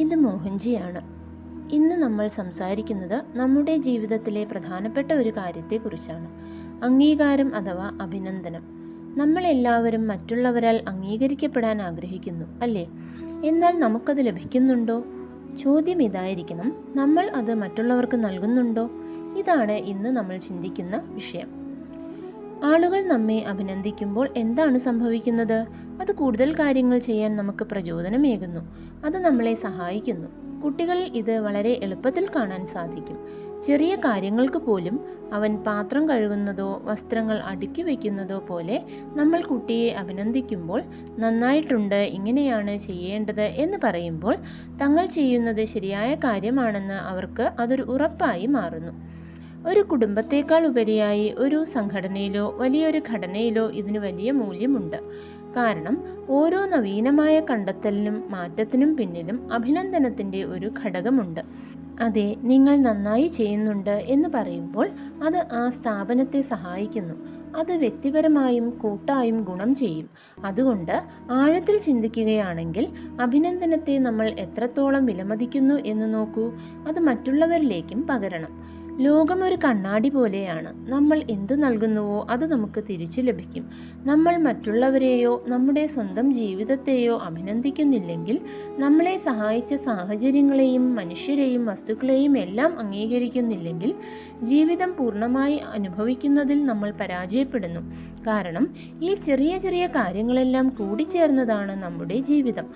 ഇത് മോഹൻജിയാണ്. ഇന്ന് നമ്മൾ സംസാരിക്കുന്നത് നമ്മുടെ ജീവിതത്തിലെ പ്രധാനപ്പെട്ട ഒരു കാര്യത്തെക്കുറിച്ചാണ്. അംഗീകാരം അഥവാ അഭിനന്ദനം. നമ്മളെല്ലാവരും മറ്റുള്ളവരാൽ അംഗീകരിക്കപ്പെടാൻ ആഗ്രഹിക്കുന്നു, അല്ലേ? എന്നാൽ നമുക്കത് ലഭിക്കുന്നുണ്ടോ? ചോദ്യം ഇതായിരിക്കണം, നമ്മൾ അത് മറ്റുള്ളവർക്ക് നൽകുന്നുണ്ടോ? ഇതാണ് ഇന്ന് നമ്മൾ ചിന്തിക്കുന്ന വിഷയം. ആളുകൾ നമ്മെ അഭിനന്ദിക്കുമ്പോൾ എന്താണ് സംഭവിക്കുന്നത്? അത് കൂടുതൽ കാര്യങ്ങൾ ചെയ്യാൻ നമുക്ക് പ്രചോദനമേകുന്നു. അത് നമ്മളെ സഹായിക്കുന്നു. കുട്ടികളിൽ ഇത് വളരെ എളുപ്പത്തിൽ കാണാൻ സാധിക്കും. ചെറിയ കാര്യങ്ങൾക്ക് പോലും അവൻ പാത്രം കഴുകുന്നതോ വസ്ത്രങ്ങൾ അടുക്കി വയ്ക്കുന്നതോ പോലെ നമ്മൾ കുട്ടിയെ അഭിനന്ദിക്കുമ്പോൾ, നന്നായിട്ടുണ്ട്, ഇങ്ങനെയാണ് ചെയ്യേണ്ടത് എന്ന് പറയുമ്പോൾ തങ്ങൾ ചെയ്യുന്നത് ശരിയായ കാര്യമാണെന്ന് അവർക്ക് അതൊരു ഉറപ്പായി മാറുന്നു. ഒരു കുടുംബത്തേക്കാൾ ഉപരിയായി ഒരു സംഘടനയിലോ വലിയൊരു ഘടനയിലോ ഇതിന് വലിയ മൂല്യമുണ്ട്. കാരണം ഓരോ നവീനമായ കണ്ടെത്തലിനും മാറ്റത്തിനും പിന്നിലും അഭിനന്ദനത്തിൻ്റെ ഒരു ഘടകമുണ്ട്. അതെ, നിങ്ങൾ നന്നായി ചെയ്യുന്നുണ്ട് എന്ന് പറയുമ്പോൾ അത് ആ സ്ഥാപനത്തെ സഹായിക്കുന്നു. അത് വ്യക്തിപരമായും കൂട്ടായും ഗുണം ചെയ്യും. അതുകൊണ്ട് ആഴത്തിൽ ചിന്തിക്കുകയാണെങ്കിൽ അഭിനന്ദനത്തെ നമ്മൾ എത്രത്തോളം വിലമതിക്കുന്നു എന്ന് നോക്കൂ. അത് മറ്റുള്ളവരിലേക്കും പകരണം. ലോകം ഒരു കണ്ണാടി പോലെയാണ്. നമ്മൾ എന്ത് നൽകുന്നുവോ അത് നമുക്ക് തിരിച്ചു ലഭിക്കും. നമ്മൾ മറ്റുള്ളവരെയോ നമ്മുടെ സ്വന്തം ജീവിതത്തെയോ അഭിനന്ദിക്കുന്നില്ലെങ്കിൽ, നമ്മളെ സഹായിച്ച സാഹചര്യങ്ങളെയും മനുഷ്യരെയും വസ്തുക്കളെയും എല്ലാം അംഗീകരിക്കുന്നില്ലെങ്കിൽ, ജീവിതം പൂർണ്ണമായി അനുഭവിക്കുന്നതിൽ നമ്മൾ പരാജയപ്പെടുന്നു. കാരണം ഈ ചെറിയ ചെറിയ കാര്യങ്ങളെല്ലാം കൂടിച്ചേർന്നതാണ് നമ്മുടെ ജീവിതം.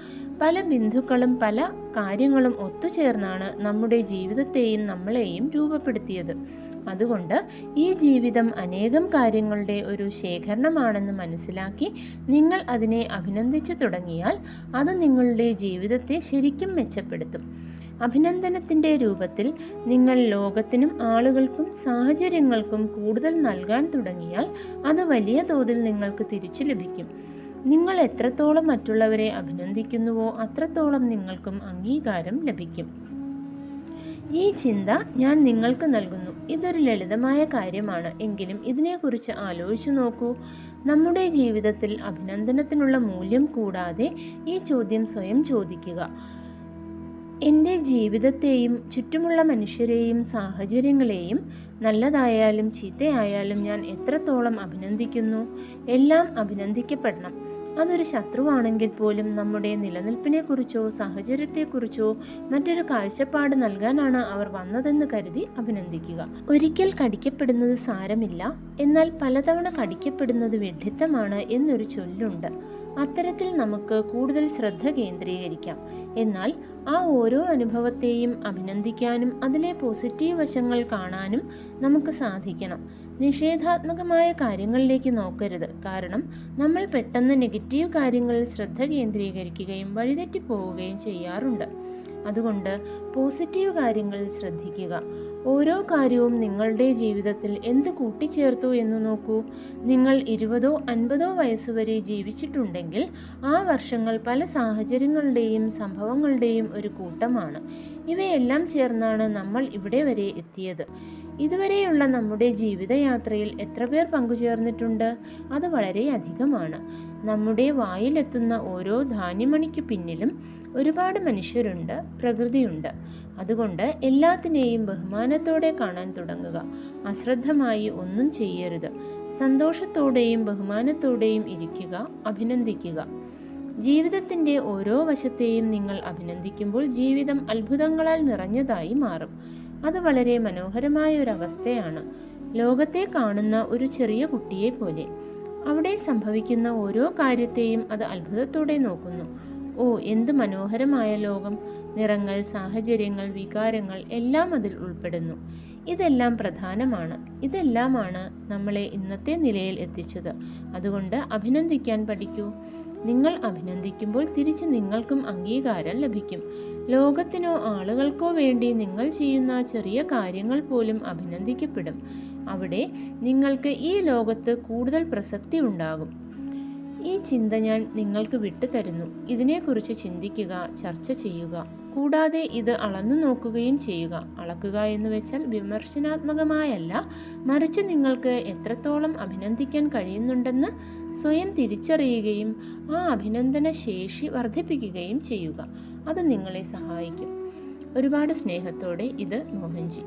പല ബിന്ദുക്കളും പല കാര്യങ്ങളും ഒത്തുചേർന്നാണ് നമ്മുടെ ജീവിതത്തെയും നമ്മളെയും രൂപപ്പെടുത്തിയത്. അതുകൊണ്ട് ഈ ജീവിതം അനേകം കാര്യങ്ങളുടെ ഒരു ശേഖരണമാണെന്ന് മനസ്സിലാക്കി നിങ്ങൾ അതിനെ അഭിനന്ദിച്ചു തുടങ്ങിയാൽ അത് നിങ്ങളുടെ ജീവിതത്തെ ശരിക്കും മെച്ചപ്പെടുത്തും. അഭിനന്ദനത്തിൻ്റെ രൂപത്തിൽ നിങ്ങൾ ലോകത്തിനും ആളുകൾക്കും സാഹചര്യങ്ങൾക്കും കൂടുതൽ നൽകാൻ തുടങ്ങിയാൽ അത് വലിയ തോതിൽ നിങ്ങൾക്ക് തിരിച്ചു ലഭിക്കും. നിങ്ങൾ എത്രത്തോളം മറ്റുള്ളവരെ അഭിനന്ദിക്കുന്നുവോ അത്രത്തോളം നിങ്ങൾക്കും അംഗീകാരം ലഭിക്കും. ഈ ചിന്ത ഞാൻ നിങ്ങൾക്ക് നൽകുന്നു. ഇതൊരു ലളിതമായ കാര്യമാണ്, എങ്കിലും ഇതിനെക്കുറിച്ച് ആലോചിച്ചു നോക്കൂ. നമ്മുടെ ജീവിതത്തിൽ അഭിനന്ദനത്തിനുള്ള മൂല്യം കൂടാതെ ഈ ചോദ്യം സ്വയം ചോദിക്കുക. എൻ്റെ ജീവിതത്തെയും ചുറ്റുമുള്ള മനുഷ്യരെയും സാഹചര്യങ്ങളെയും, നല്ലതായാലും ചീത്തയായാലും, ഞാൻ എത്രത്തോളം അഭിനന്ദിക്കുന്നു? എല്ലാം അഭിനന്ദിക്കപ്പെടണം. അതൊരു ശത്രുവാണെങ്കിൽ പോലും നമ്മുടെ നിലനിൽപ്പിനെക്കുറിച്ചോ സാഹചര്യത്തെക്കുറിച്ചോ മറ്റൊരു കാഴ്ചപ്പാട് നൽകാനാണ് അവർ വന്നതെന്ന് കരുതി അഭിനന്ദിക്കുക. ഒരിക്കൽ കടിക്കപ്പെടുന്നത് സാരമില്ല, എന്നാൽ പലതവണ കടിക്കപ്പെടുന്നത് വിഡ്ഢിത്തമാണ് എന്നൊരു ചൊല്ലുണ്ട്. അത്തരത്തിൽ നമുക്ക് കൂടുതൽ ശ്രദ്ധ കേന്ദ്രീകരിക്കാം. എന്നാൽ ആ ഓരോ അനുഭവത്തെയും അഭിനന്ദിക്കാനും അതിലെ പോസിറ്റീവ് വശങ്ങൾ കാണാനും നമുക്ക് സാധിക്കണം. നിഷേധാത്മകമായ കാര്യങ്ങളിലേക്ക് നോക്കരുത്. കാരണം നമ്മൾ പെട്ടെന്ന് നെഗറ്റീവ് കാര്യങ്ങളിൽ ശ്രദ്ധ കേന്ദ്രീകരിക്കുകയും വഴിതെറ്റിപ്പോവുകയും ചെയ്യാറുണ്ട്. അതുകൊണ്ട് പോസിറ്റീവ് കാര്യങ്ങളിൽ ശ്രദ്ധിക്കുക. ഓരോ കാര്യവും നിങ്ങളുടെ ജീവിതത്തിൽ എന്ത് കൂട്ടിച്ചേർത്തു എന്ന് നോക്കൂ. നിങ്ങൾ 20 50 വയസ്സുവരെ ജീവിച്ചിട്ടുണ്ടെങ്കിൽ ആ വർഷങ്ങൾ പല സാഹചര്യങ്ങളുടെയും സംഭവങ്ങളുടെയും ഒരു കൂട്ടമാണ്. ഇവയെല്ലാം ചേർന്നാണ് നമ്മൾ ഇവിടെ വരെ എത്തിയത്. ഇതുവരെയുള്ള നമ്മുടെ ജീവിതയാത്രയിൽ എത്ര പേർ പങ്കുചേർന്നിട്ടുണ്ട്? അത് വളരെ അധികമാണ്. നമ്മുടെ വായിലെത്തുന്ന ഓരോ ധാന്യമണിക്ക് പിന്നിലും ഒരുപാട് മനുഷ്യരുണ്ട്, പ്രകൃതിയുണ്ട്. അതുകൊണ്ട് എല്ലാത്തിനെയും ബഹുമാനത്തോടെ കാണാൻ തുടങ്ങുക. അശ്രദ്ധമായി ഒന്നും ചെയ്യരുത്. സന്തോഷത്തോടെയും ബഹുമാനത്തോടെയും ഇരിക്കുക, അഭിനന്ദിക്കുക. ജീവിതത്തിൻ്റെ ഓരോ വശത്തെയും നിങ്ങൾ അഭിനന്ദിക്കുമ്പോൾ ജീവിതം അത്ഭുതങ്ങളാൽ നിറഞ്ഞതായി മാറും. അത് വളരെ മനോഹരമായ ഒരവസ്ഥയാണ്. ലോകത്തെ കാണുന്ന ഒരു ചെറിയ കുട്ടിയെ പോലെ. അവിടെ സംഭവിക്കുന്ന ഓരോ കാര്യത്തെയും അത് അത്ഭുതത്തോടെ നോക്കുന്നു. ഓ, എന്ത് മനോഹരമായ ലോകം! നിറങ്ങൾ, സാഹചര്യങ്ങൾ, വികാരങ്ങൾ എല്ലാം അതിൽ ഉൾപ്പെടുന്നു. ഇതെല്ലാം പ്രധാനമാണ്. ഇതെല്ലാമാണ് നമ്മളെ ഇന്നത്തെ നിലയിൽ എത്തിച്ചത്. അതുകൊണ്ട് അഭിനന്ദിക്കാൻ പഠിക്കൂ. നിങ്ങൾ അഭിനന്ദിക്കുമ്പോൾ തിരിച്ച് നിങ്ങൾക്കും അംഗീകാരം ലഭിക്കും. ലോകത്തിനോ ആളുകൾക്കോ വേണ്ടി നിങ്ങൾ ചെയ്യുന്ന ചെറിയ കാര്യങ്ങൾ പോലും അഭിനന്ദിക്കപ്പെടും. അവിടെ നിങ്ങൾക്ക് ഈ ലോകത്ത് കൂടുതൽ പ്രസക്തി ഉണ്ടാകും. ഈ ചിന്ത ഞാൻ നിങ്ങൾക്ക് വിട്ടുതരുന്നു. ഇതിനെക്കുറിച്ച് ചിന്തിക്കുക, ചർച്ച ചെയ്യുക. കൂടാതെ ഇത് അളന്നു നോക്കുകയും ചെയ്യുക. അളക്കുക എന്ന് വെച്ചാൽ വിമർശനാത്മകമായല്ല, മറിച്ച് നിങ്ങൾക്ക് എത്രത്തോളം അഭിനന്ദിക്കാൻ കഴിയുന്നുണ്ടെന്ന് സ്വയം തിരിച്ചറിയുകയും ആ അഭിനന്ദന ശേഷി വർദ്ധിപ്പിക്കുകയും ചെയ്യുക. അത് നിങ്ങളെ സഹായിക്കും. ഒരുപാട് സ്നേഹത്തോടെ ഇത് മോഹൻജി.